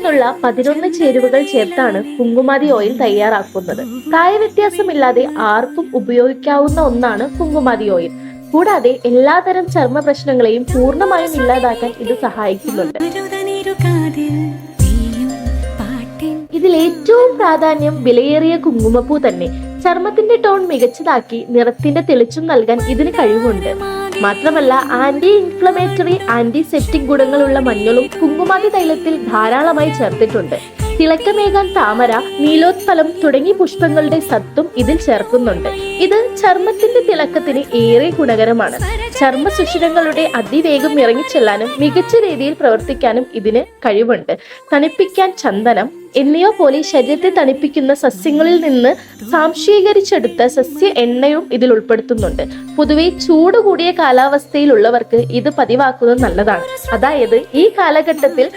നിന്നുള്ള 11 ചേരുവകൾ ചേർത്താണ് കുങ്കുമാതി ഓയിൽ തയ്യാറാക്കുന്നത്. പ്രായവ്യത്യാസമില്ലാതെ ആർക്കും ഉപയോഗിക്കാവുന്ന ഒന്നാണ് കുങ്കുമാതി ഓയിൽ. കൂടാതെ എല്ലാതരം ചർമ്മ പ്രശ്നങ്ങളെയും പൂർണ്ണമായും ഇല്ലാതാക്കാൻ ഇത് സഹായിക്കുന്നുണ്ട്. ഇതിൽ ഏറ്റവും പ്രാധാന്യം വിലയേറിയ കുങ്കുമപ്പൂ തന്നെ. ചർമ്മത്തിന്റെ ടോൺ മികച്ചതാക്കി നിറത്തിന്റെ തെളിച്ചം നൽകാൻ ഇതിന് കഴിവുണ്ട്. മാത്രമല്ല ആന്റി ഇൻഫ്ലമേറ്ററി, ആന്റിസെപ്റ്റിക് ഗുണങ്ങളുള്ള മഞ്ഞളും കുങ്കുമാതി തൈലത്തിൽ ധാരാളമായി ചേർത്തിട്ടുണ്ട്. തിളക്കമേകാൻ താമര, നീലോത്പലം തുടങ്ങി പുഷ്പങ്ങളുടെ സത്തും ഇതിൽ ചേർക്കുന്നുണ്ട്. ഇത് ചർമ്മത്തിന്റെ തിളക്കത്തിന് ഏറെ ഗുണകരമാണ്. ചർമ്മ സുഷിരങ്ങളുടെ അതിവേഗം ഇറങ്ങിച്ചെല്ലാനും മികച്ച രീതിയിൽ പ്രവർത്തിക്കാനും ഇതിന് കഴിവുണ്ട്. തണുപ്പിക്കാൻ ചന്ദനം എന്നിവ പോലെ ശരീരത്തെ തണുപ്പിക്കുന്ന സസ്യങ്ങളിൽ നിന്ന് സാംശീകരിച്ചെടുത്ത സസ്യ എണ്ണയും ഇതിൽ ഉൾപ്പെടുത്തുന്നുണ്ട്. പൊതുവെ ചൂട് കൂടിയ കാലാവസ്ഥയിലുള്ളവർക്ക് ഇത് പതിവാക്കുന്നത് നല്ലതാണ്. അതായത് ഈ കാലഘട്ടത്തിൽ